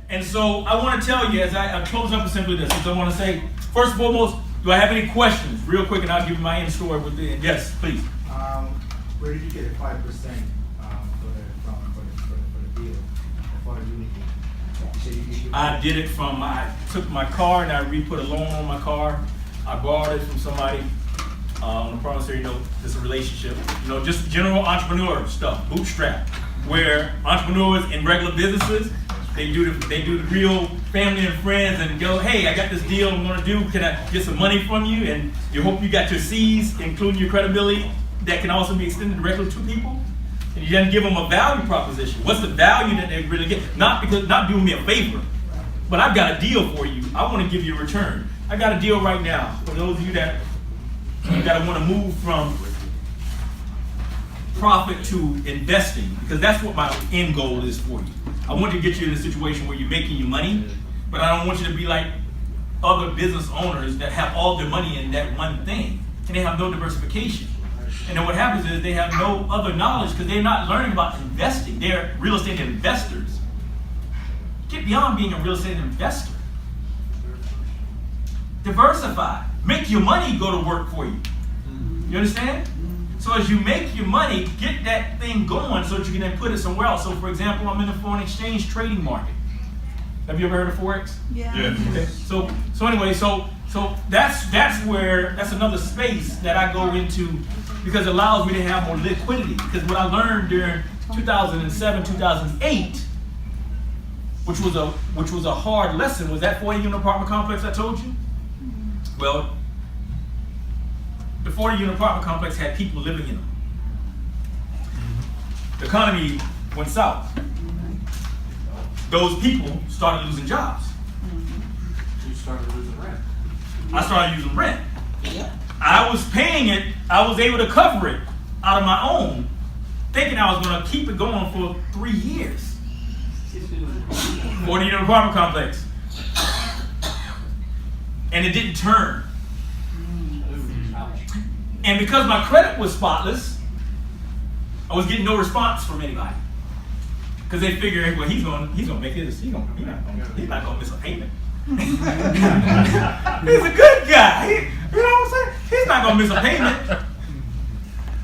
And so I want to tell you, as I close up with simply this, I want to say, first and foremost, do I have any questions? Real quick, and I'll give you my end story with the, yes, please. Where did you get a 5% for the deal for the unity? I did it from, I took my car and I re-put a loan on my car. I borrowed it from somebody on a promissory note. It's a relationship, just general entrepreneur stuff, bootstrap, where entrepreneurs in regular businesses, they do the real family and friends and go, hey, I got this deal I'm gonna do, can I get some money from you? And you hope you got your C's, including your credibility, that can also be extended directly to people. And you then give them a value proposition. What's the value that they really get? Not doing me a favor, but I've got a deal for you. I want to give you a return. I got a deal right now for those of you that want to move from profit to investing, because that's what my end goal is for you. I want to get you in a situation where you're making your money, but I don't want you to be like other business owners that have all their money in that one thing and they have no diversification. And then what happens is they have no other knowledge because they're not learning about investing. They're real estate investors. Get beyond being a real estate investor. Diversify. Make your money go to work for you. You understand? So as you make your money, get that thing going so that you can then put it somewhere else. So for example, I'm in the foreign exchange trading market. Have you ever heard of Forex? Yeah. Okay. So anyway, so that's another space that I go into because it allows me to have more liquidity. Because what I learned during 2007, 2008, which was a hard lesson, was that 40-unit apartment complex I told you? Well, the 40-unit apartment complex had people living in them. The economy went south. Those people started losing jobs. You started losing rent. I started using rent. I was paying it, I was able to cover it out of my own, thinking I was going to keep it going for 3 years. 40-unit apartment complex. And it didn't turn. And because my credit was spotless, I was getting no response from anybody. Because they figured, well, he's gonna make it. He's not gonna miss a payment. He's a good guy. You know what I'm saying? He's not gonna miss a payment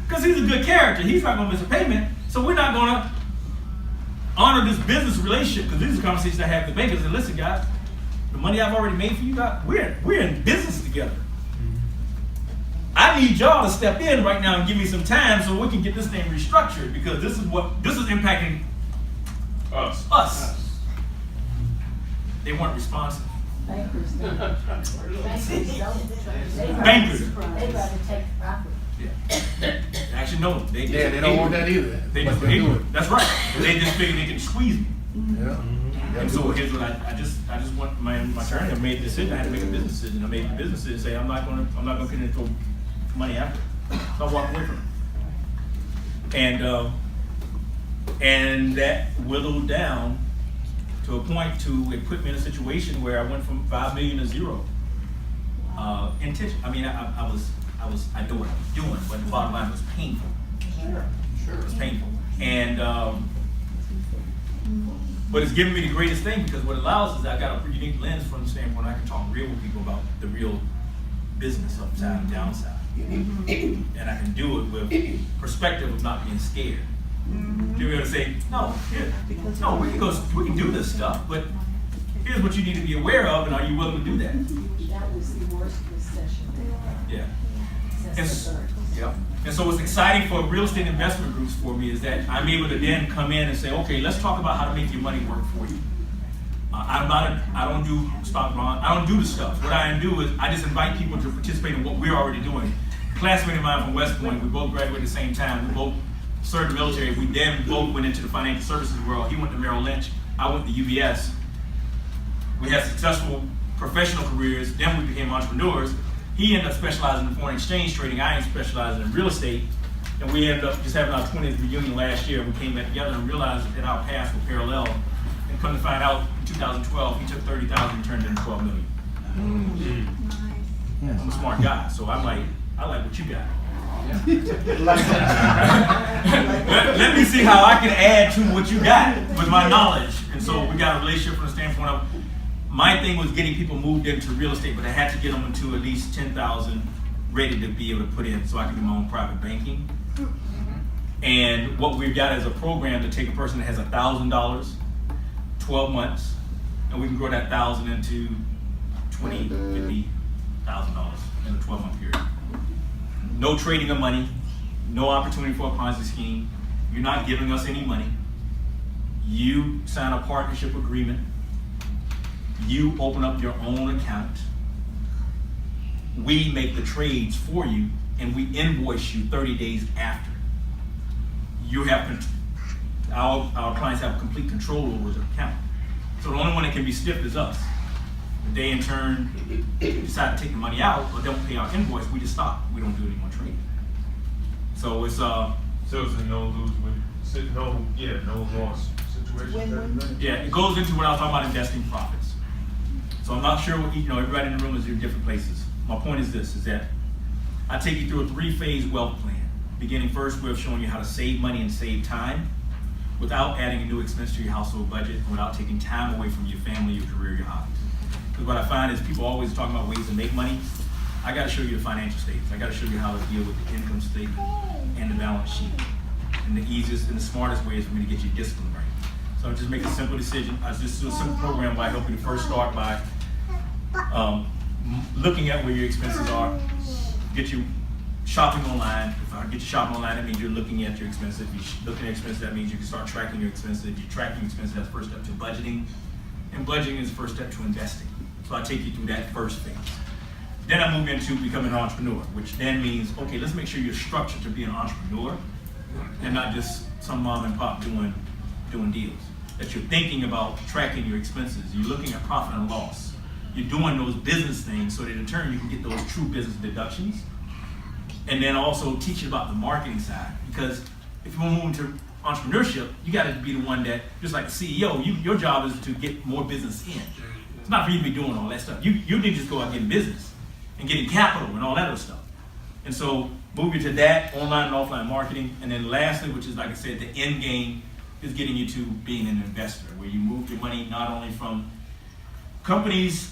because he's a good character. He's not gonna miss a payment. So we're not gonna honor this business relationship because these are conversations I have with the bankers. And listen, guys, the money I've already made for you guys, we're in business together. I need y'all to step in right now and give me some time so we can get this thing restructured because this is impacting us. They weren't responsive. Bankers don't. Bankers. They'd rather take the property. Yeah. Actually, no. They don't want that either. They just But they do ignorant. That's right. They just figure they can squeeze me. Yeah. And so here's what I just want my attorney. I made a decision. I had to make a business decision. I made the business decision. Say I'm not gonna continue to throw money after it. So I walk away from it. And that whittled down to a point to it put me in a situation where I went from 5 million to zero. Intention. I mean, I knew what I was doing, but the bottom line was painful. Sure. It was painful. And but it's given me the greatest thing because what it allows is I got a unique lens from the standpoint I can talk real with people about the real business upside and downside. And I can do it with perspective of not being scared. To be able to say, no, we can do this stuff, but here's what you need to be aware of, and are you willing to do that? That was the worst recession. Yeah. Since the third. Yeah. And so what's exciting for real estate investment groups for me is that I'm able to then come in and say, okay, let's talk about how to make your money work for you. I don't do stock bond. I don't do the stuff. What I do is I just invite people to participate in what we're already doing. A classmate of mine from West Point, we both graduated at the same time. We both served the military. We then both went into the financial services world. He went to Merrill Lynch. I went to UBS. We had successful professional careers. Then we became entrepreneurs. He ended up specializing in foreign exchange trading. I ended up specializing in real estate. And we ended up just having our 20th reunion last year. We came back together and realized that our paths were parallel. And come to find out, in 2012, he took 30,000 and turned it into 12 million. I'm a smart guy, so I like what you got. let me see how I can add to what you got with my knowledge. And So we got a relationship from the standpoint of, my thing was getting people moved into real estate, but I had to get them into at least 10,000 ready to be able to put in so I can do my own private banking. And what we've got is a program to take a person that has $1,000, 12 months, and we can grow that 1,000 into $20,000, $50,000 in a 12-month period. No trading of money, no opportunity for a Ponzi scheme. You're not giving us any money. You sign a partnership agreement. You open up your own account. We make the trades for you, and we invoice you 30 days after. You have our clients have complete control over the account. So the only one that can be stiffed is us. If they in turn decide to take the money out or don't pay our invoice, we just stop. We don't do any more trading. So it's So it's a no lose win, no loss situation. yeah, it goes into what I was talking about, investing profits. So I'm not sure what, everybody in the room is in different places. My point is this, is that I take you through a 3-phase wealth plan. Beginning first with showing you how to save money and save time without adding a new expense to your household budget, and without taking time away from your family, your career, your hobbies. Because what I find is people always talking about ways to make money. I got to show you the financial statements. I got to show you how to deal with the income statement and the balance sheet. And the easiest and the smartest way is for me to get you disciplined right. So I just make a simple decision. I just do a simple program where I help you to first start by looking at where your expenses are, get you shopping online. If I get you shopping online, that means you're looking at your expenses. If you're looking at expenses, that means you can start tracking your expenses. If you're tracking your expenses, that's the first step to budgeting. And budgeting is the first step to investing. So I take you through that first phase. Then I move into becoming an entrepreneur, which then means, okay, let's make sure you're structured to be an entrepreneur and not just some mom and pop doing deals. That you're thinking about tracking your expenses. You're looking at profit and loss. You're doing those business things so that in turn you can get those true business deductions. And then also teach you about the marketing side. Because if you want to move into entrepreneurship, you got to be the one that, just like the CEO, your job is to get more business in. It's not for you to be doing all that stuff. You need to just go out and get business and getting capital and all that other stuff. And so moving to that, online and offline marketing. And then lastly, which is, like I said, the end game is getting you to being an investor, where you move your money not only from companies,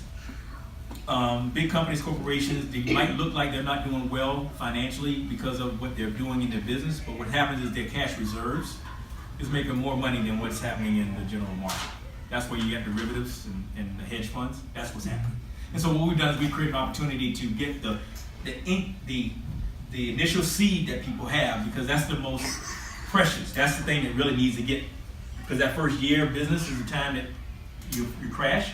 big companies, corporations. They might look like they're not doing well financially because of what they're doing in their business, but what happens is their cash reserves is making more money than what's happening in the general market. That's where you get derivatives and the hedge funds. That's what's happening. And so what we've done is we've created an opportunity to get the initial seed that people have, because that's the most precious. That's the thing that really needs to get, because that first year of business is the time that you crash.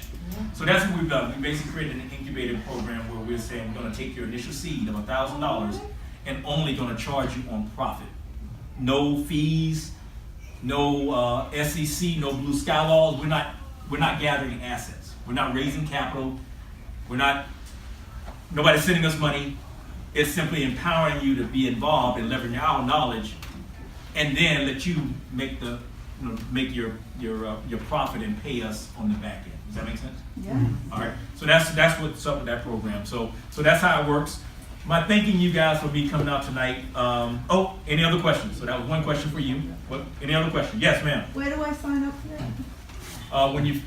So that's what we've done. We basically created an incubator program where we're saying we're going to take your initial seed of $1,000 and only going to charge you on profit. No fees, no SEC, no blue sky laws. We're not gathering assets. We're not raising capital. Nobody's sending us money. It's simply empowering you to be involved and leveraging our knowledge, and then let you make your profit and pay us on the back end. Does that make sense? Yeah. All right. So that's what's up with that program. So that's how it works. My thanking you guys for me coming out tonight. Any other questions? So that was one question for you. What? Any other questions? Yes, ma'am. Where do I sign up for that?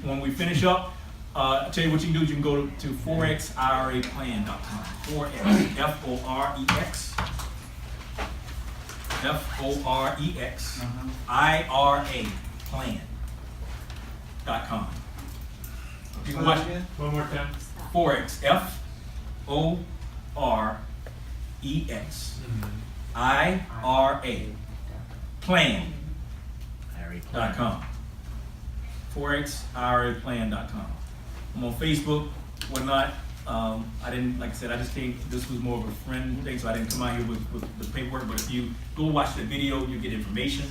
When we finish up, I'll tell you what you can do. You can go to forexiraplan.com. Forex, F-O-R-E-X. F-O-R-E-X. I-R-A plan.com. You can watch One more time. Forex, F-O-R-E-X. I-R-A plan.com. forexiraplan.com. I'm on Facebook, whatnot. I didn't, like I said, I just came, this was more of a friend thing, so I didn't come out here with the paperwork, but if you go watch the video, you get information,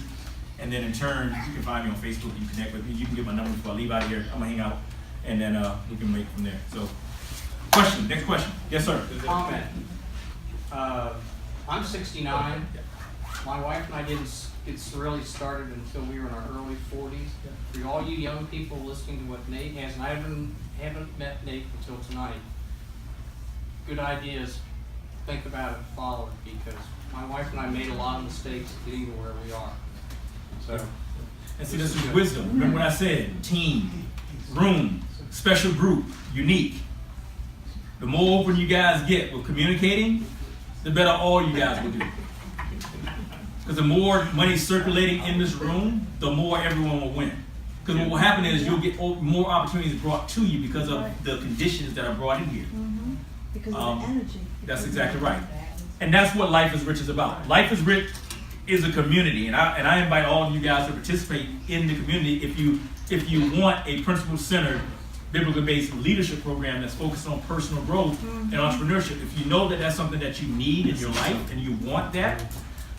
and then in turn, you can find me on Facebook, you can connect with me, you can get my number before I leave out of here, I'm gonna hang out, and then we can make it from there. So, question, next question. Yes, sir. Comment. I'm 69. My wife and I didn't get really started until we were in our early 40s. For all you young people listening to what Nate has, and I haven't met Nate until tonight, good ideas, think about it, follow it, because my wife and I made a lot of mistakes getting to where we are. So, And see, this is wisdom. Remember what I said, team, room, special group, unique. The more open you guys get with communicating, the better all you guys will do. Because the more money circulating in this room, the more everyone will win. Because what will happen is you'll get more opportunities brought to you because of the conditions that are brought in here. Because of the energy. That's exactly right. And that's what Life is Rich is about. Life is Rich is a community, and I invite all of you guys to participate in the community if you want a principle-centered, biblical-based leadership program that's focused on personal growth and entrepreneurship. If you know that that's something that you need in your life and you want that,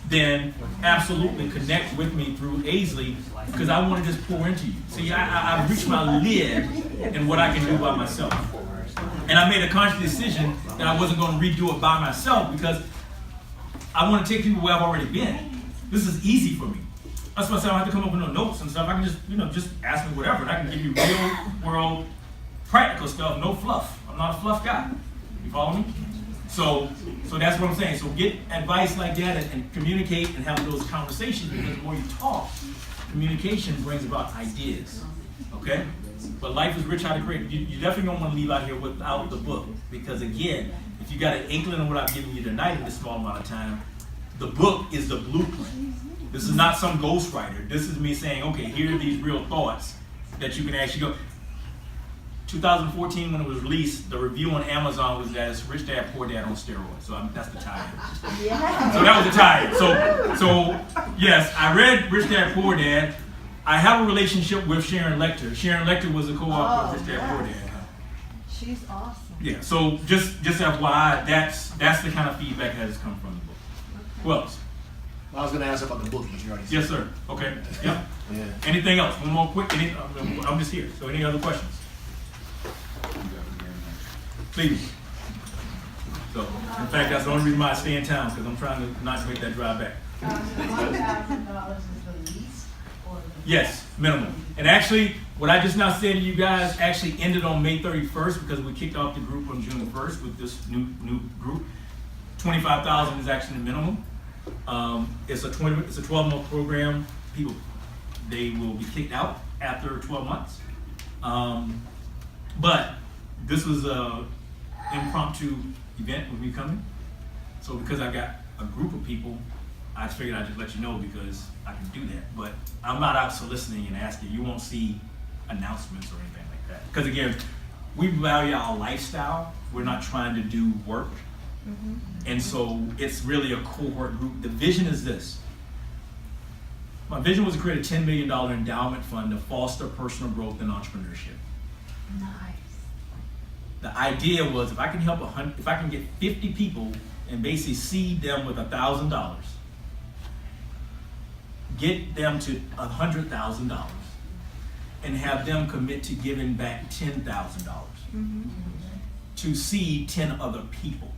then absolutely connect with me through Aisley, because I want to just pour into you. See, I've reached my lid in what I can do by myself. And I made a conscious decision that I wasn't going to redo it by myself because I want to take people where I've already been. This is easy for me. That's why I said I don't have to come up with no notes and stuff. I can just ask me whatever, and I can give you real world practical stuff, no fluff. I'm not a fluff guy. You follow me? So that's what I'm saying. So get advice like that and communicate and have those conversations, because the more you talk, communication brings about ideas. Okay? But Life is Rich, How to Create. You definitely don't want to leave out here without the book, because again, if you got an inkling of what I've given you tonight in this small amount of time, the book is the blueprint. This is not some ghostwriter. This is me saying, okay, here are these real thoughts that you can actually go. 2014, when it was released, the review on Amazon was that it's Rich Dad, Poor Dad on steroids. So that's the tie-in. Yeah. So that was the tie-in. So yes, I read Rich Dad, Poor Dad. I have a relationship with Sharon Lecter. Sharon Lecter was a co-author of Rich Dad, Poor Dad. She's awesome. Yeah. So just FYI, that's the kind of feedback that has come from the book. Who else? I was gonna ask about the book, but you already said. Yes, sir. Okay. Yep. Yeah. Anything else? One more quick. I'm just here. So any other questions? Please. So, in fact, that's the only reason why I stay in town, because I'm trying to not make that drive back. $1,000 is the least, or the? Yes, minimum. And actually, what I just now said to you guys actually ended on May 31st, because we kicked off the group on June 1st with this new group. $25,000 is actually the minimum. It's a 12-month program. People, they will be kicked out after 12 months. But this was a impromptu event with me coming. So because I got a group of people, I figured I'd just let you know, because I can do that. But I'm not out soliciting and asking. You won't see announcements or anything like that. Because again, we value our lifestyle. We're not trying to do work. And so it's really a cohort group. The vision is this. My vision was to create a $10 million endowment fund to foster personal growth and entrepreneurship. Nice. The idea was, if I can help if I can get 50 people and basically seed them with $1,000, get them to $100,000, and have them commit to giving back $10,000 to seed 10 other people.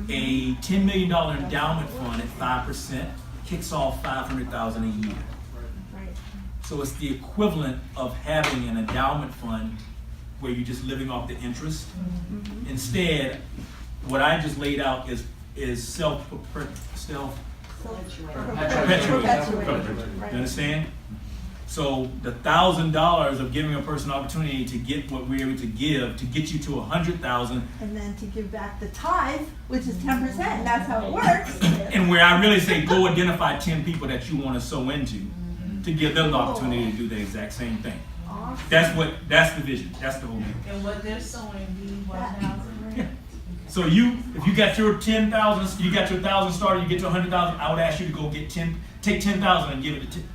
A $10 million endowment fund at 5% kicks off $500,000 a year. Right. So it's the equivalent of having an endowment fund where you're just living off the interest. Instead, what I just laid out is self-perpetuating. Perpetuating. You understand? So the $1,000 of giving a person an opportunity to get what we're able to give to get you to $100,000, And then to give back the tithe, which is 10%. That's how it works. and where I really say go identify 10 people that you want to sow into to give them the opportunity to do the exact same thing. Awesome. That's the vision. That's the whole thing. And what they're sewing, be 1,000. So if you got your 10,000, you got your 1,000 started, you get to 100,000, I would ask you to go get take 10,000 and give it to 10.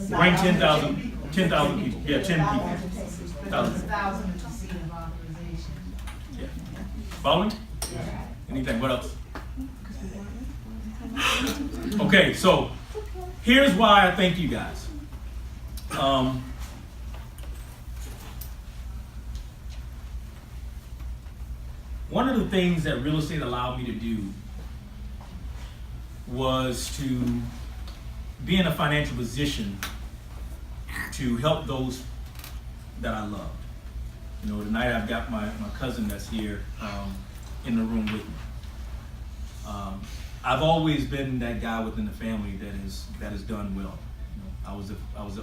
Bring 10,000 people. Yeah, 10 people. 1,000. To see of authorization. Yeah. Following? Anything? What else? Okay, so here's why I thank you guys. One of the things that real estate allowed me to do was to be in a financial position to help those that I loved. You know, tonight I've got my cousin that's here in the room with me. I've always been that guy within the family that has done well. I was the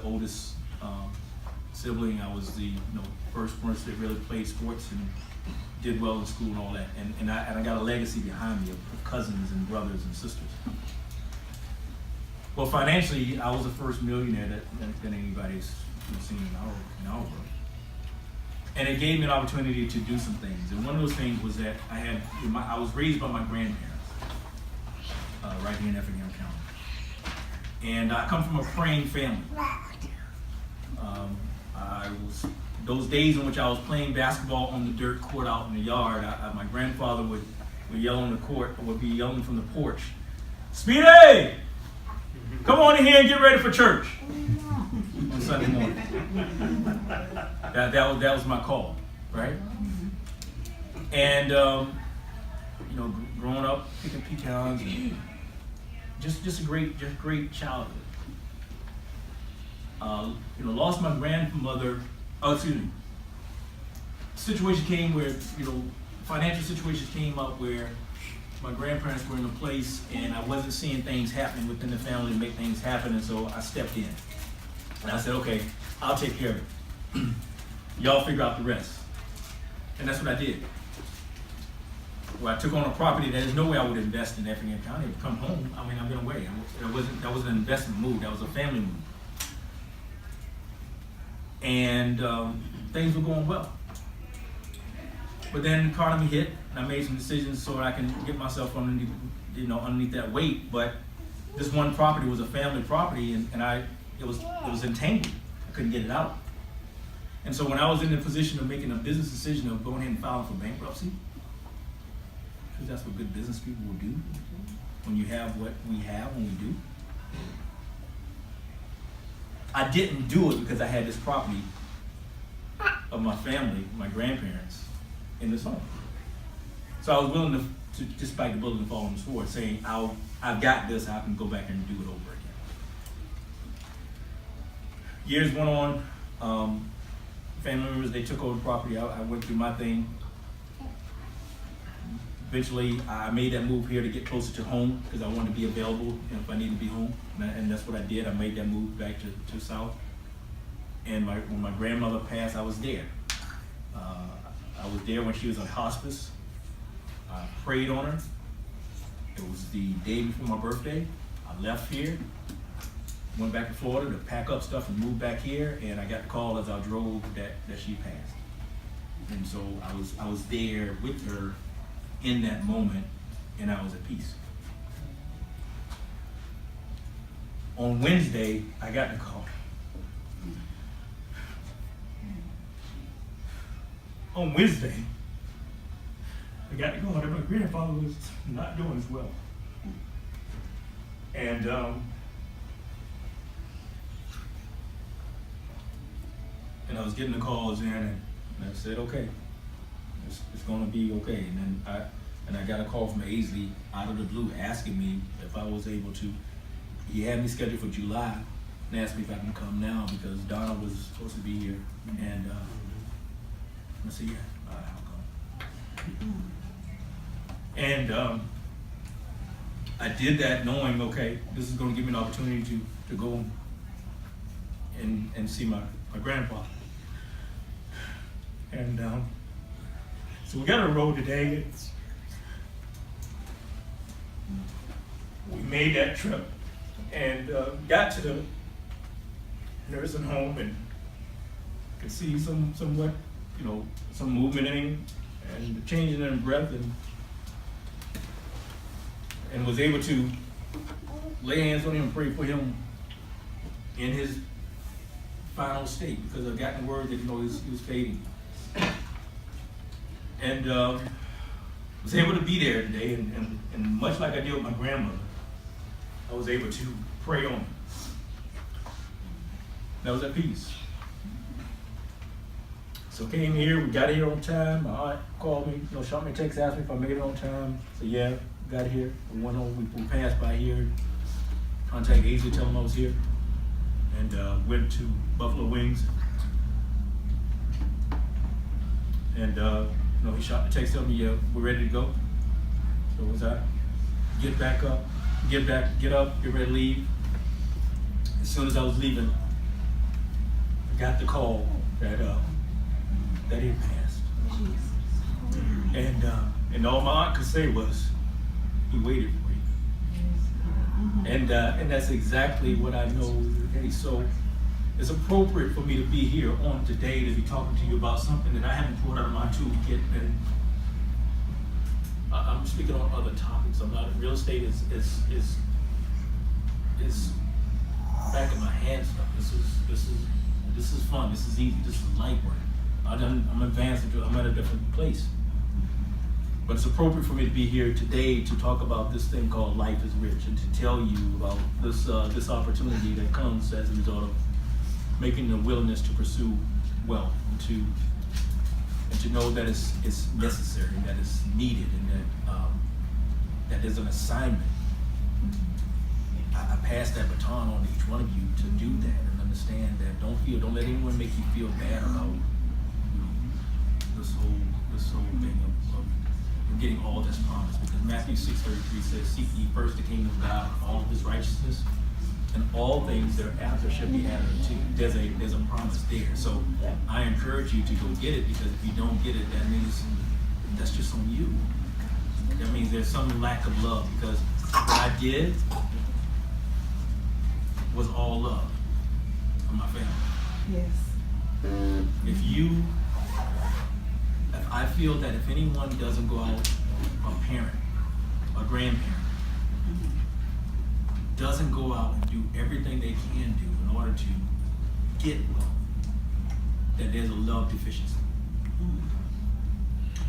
oldest sibling. I was the first person that really played sports and did well in school and all that. And I got a legacy behind me of cousins and brothers and sisters. Well, financially, I was the first millionaire that anybody's seen in our world. And it gave me an opportunity to do some things. And one of those things was that I was raised by my grandparents right here in Effingham County. And I come from a praying family. Those days in which I was playing basketball on the dirt court out in the yard, my grandfather would yell on the court, or would be yelling from the porch, "Speedy! Come on in here and get ready for church." On Sunday morning. That was my call, right? And growing up picking pecans, and just a great childhood. Lost my grandmother. Oh, excuse me. Situation came where financial situations came up where my grandparents were in a place and I wasn't seeing things happening within the family to make things happen, and so I stepped in. And I said, okay, I'll take care of it. Y'all figure out the rest. And that's what I did. Well, I took on a property that there's no way I would invest in Effingham County. I'd come home, I've been away. That wasn't an investment move, that was a family move. And things were going well. But then the economy hit, and I made some decisions so that I can get myself underneath that weight. But this one property was a family property, and it was entangled. I couldn't get it out. And so when I was in the position of making a business decision of going ahead and filing for bankruptcy, because that's what good business people will do when you have what we have when we do. I didn't do it because I had this property of my family, my grandparents, in this home. So I was willing to just bite the bullet and fall on the sword, saying, I've got this, I can go back and do it over again. Years went on, family members, they took over the property, I went through my thing. Eventually, I made that move here to get closer to home because I wanted to be available if I needed to be home. And that's what I did. I made that move back to South. And when my grandmother passed, I was there. I was there when she was on hospice. I prayed on her. It was the day before my birthday. I left here, went back to Florida to pack up stuff and move back here. And I got the call as I drove that she passed. And so I was there with her in that moment, and I was at peace. On Wednesday, I got the call. On Wednesday, I got the call that my grandfather was not doing as well. And I was getting the calls in, and I said, okay. It's going to be okay. And then I got a call from Aisley out of the blue asking me if I was able to. He had me scheduled for July and asked me if I can come now because Donna was supposed to be here. And I said, yeah, I'll come. And I did that knowing, okay, this is going to give me an opportunity to go and see my grandfather. And so we got on the road today. We made that trip and got to the nursing home and could see somewhat, some movement in him and changing in breath, and was able to lay hands on him and pray for him in his final state because I've gotten word that he was fading. And was able to be there today, and much like I did with my grandmother, I was able to pray on him. That was at peace. So came here, we got here on time. My aunt called me, shot me a text, asked me if I made it on time. So yeah, got here. We went home, we passed by here, contacted Aisley, tell him I was here, and went to Buffalo Wings. And he shot the text, told me, yeah, we're ready to go. So was I. get back up, get ready to leave. As soon as I was leaving, I got the call that he had passed. And all my aunt could say was, he waited for you. And that's exactly what I know today. So it's appropriate for me to be here on today to be talking to you about something that I haven't pulled out of my toolkit. And I'm speaking on other topics. I'm not, real estate is back in my hand stuff. This is fun. This is easy. This is light work. I'm advanced. I'm at a different place. But it's appropriate for me to be here today to talk about this thing called Life is Rich, and to tell you about this opportunity that comes as a result of making the willingness to pursue wealth, and to know that it's necessary, that it's needed, and that there's an assignment. I pass that baton on to each one of you to do that and understand that. Don't let anyone make you feel bad about this whole thing of getting all this promise. Because Matthew 6:33 says, "Seek ye first the kingdom of God and all of His righteousness, and all things thereafter shall be added unto you." There's a promise there. So I encourage you to go get it, because if you don't get it, that means that's just on you. That means there's some lack of love, because what I did was all love for my family. Yes. If I feel that if anyone doesn't go out, a parent, a grandparent, doesn't go out and do everything they can do in order to get love, that there's a love deficiency.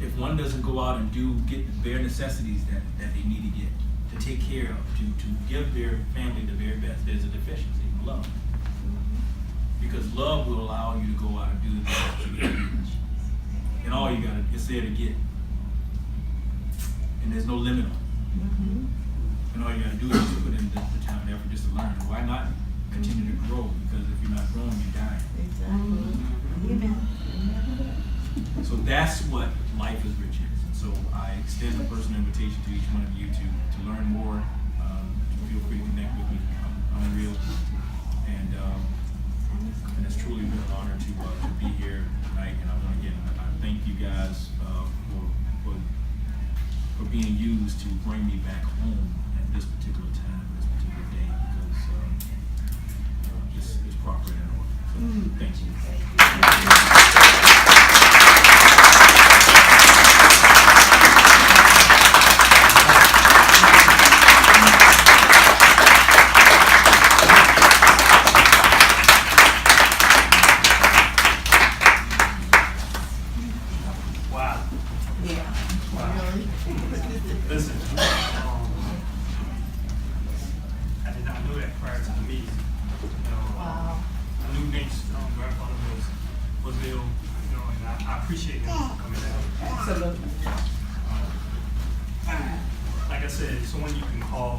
If one doesn't go out and get the bare necessities that they need to get, to take care of, to give their family the very best, there's a deficiency in love. Because love will allow you to go out and do the things that you can do. And all you gotta, it's there to get. And there's no limit on it. And all you gotta do is just put in the time and effort just to learn. Why not continue to grow? Because if you're not growing, you're dying. Exactly. Amen. So that's what Life is Rich is. And so I extend a personal invitation to each one of you to learn more. Feel free to connect with me. I'm real. And it's truly been an honor to be here tonight. And I want to I thank you guys for being used to bring me back home at this particular time, this particular day, because it's proper in order. So thank you. Listen, I did not know that prior to the meeting. Wow. I knew Nate's grandfather was ill, and I appreciate him coming out. Absolutely. Like I said, someone you can call